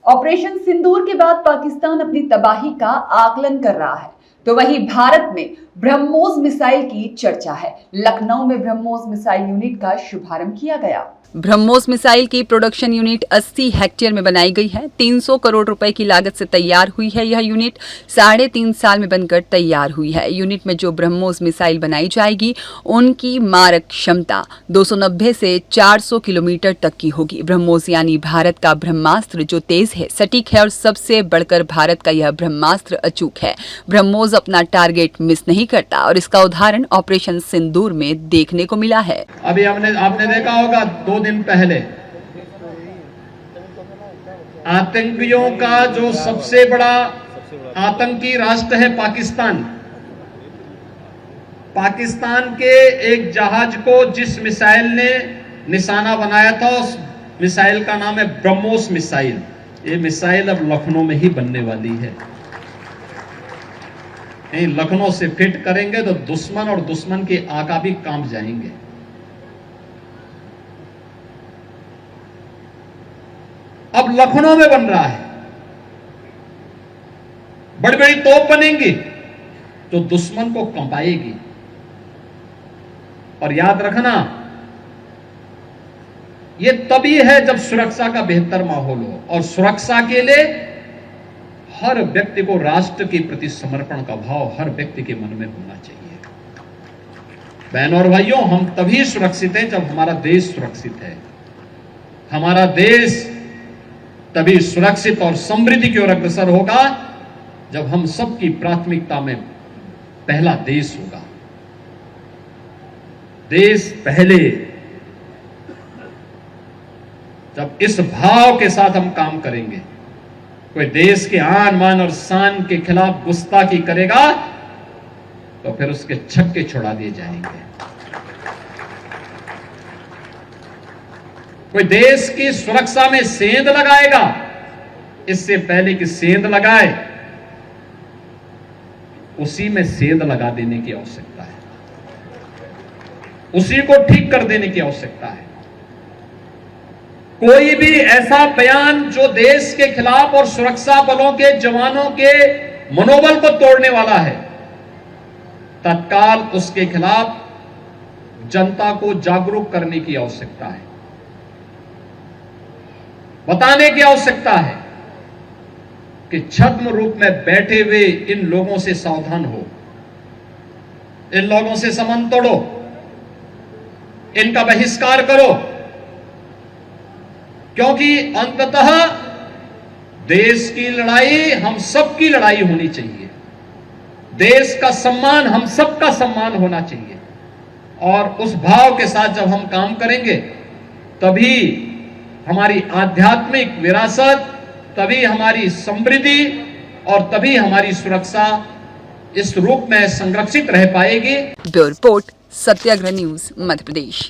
Operation सिंदूर के बाद पाकिस्तान अपनी तबाही का आकलन कर रहा है, तो वहीं भारत में ब्रह्मोस मिसाइल की चर्चा है। लखनऊ में ब्रह्मोस मिसाइल यूनिट का शुभारंभ किया गया। ब्रह्मोस मिसाइल की प्रोडक्शन यूनिट 80 हेक्टेयर में बनाई गई है। 300 करोड़ रुपए की लागत से तैयार हुई है। यह यूनिट 3.5 साल में बनकर तैयार हुई है। यूनिट में जो ब्रह्मोस मिसाइल बनाई जाएगी उनकी मारक क्षमता 290 से 400 किलोमीटर तक की होगी। ब्रह्मोस यानी भारत का ब्रह्मास्त्र, जो तेज है, सटीक है और सबसे बढ़कर भारत का यह ब्रह्मास्त्र अचूक है। ब्रह्मोस अपना टारगेट मिस नहीं करता और इसका उदाहरण ऑपरेशन सिंदूर में देखने को मिला है। अभी आपने देखा होगा 2 दिन पहले आतंकियों का जो सबसे बड़ा आतंकी राष्ट्र है पाकिस्तान के एक जहाज को जिस मिसाइल ने निशाना बनाया था, उस मिसाइल का नाम है ब्रह्मोस मिसाइल। ये मिसाइल अब लखनऊ में ही बनने वाली है। लखनऊ से फिट करेंगे तो दुश्मन और दुश्मन के आका भी कांप जाएंगे। अब लखनऊ में बन रहा है, बड़ी बड़ी तोप बनेंगी तो दुश्मन को कंपाएगी। और याद रखना, यह तभी है जब सुरक्षा का बेहतर माहौल हो, और सुरक्षा के लिए हर व्यक्ति को राष्ट्र के प्रति समर्पण का भाव हर व्यक्ति के मन में होना चाहिए। बहनों और भाइयों, हम तभी सुरक्षित हैं जब हमारा देश सुरक्षित है। हमारा देश तभी सुरक्षित और समृद्धि की ओर अग्रसर होगा जब हम सबकी प्राथमिकता में पहला देश होगा। देश पहले। जब इस भाव के साथ हम काम करेंगे, कोई देश के आन मान और शान के खिलाफ गुस्ताखी करेगा तो फिर उसके छक्के छुड़ा दिए जाएंगे। कोई देश की सुरक्षा में सेंध लगाएगा, इससे पहले कि सेंध लगाए उसी में सेंध लगा देने की आवश्यकता है, उसी को ठीक कर देने की आवश्यकता है। कोई भी ऐसा बयान जो देश के खिलाफ और सुरक्षा बलों के जवानों के मनोबल को तोड़ने वाला है, तत्काल उसके खिलाफ जनता को जागरूक करने की आवश्यकता है, बताने की आवश्यकता है कि छद्म रूप में बैठे हुए इन लोगों से सावधान हो, इन लोगों से संबंध तोड़ो, इनका बहिष्कार करो, क्योंकि अंततः देश की लड़ाई हम सबकी लड़ाई होनी चाहिए। देश का सम्मान हम सबका सम्मान होना चाहिए। और उस भाव के साथ जब हम काम करेंगे तभी हमारी आध्यात्मिक विरासत, तभी हमारी समृद्धि और तभी हमारी सुरक्षा इस रूप में संरक्षित रह पाएगी। ब्यूरो रिपोर्ट, सत्याग्रह न्यूज, मध्य प्रदेश।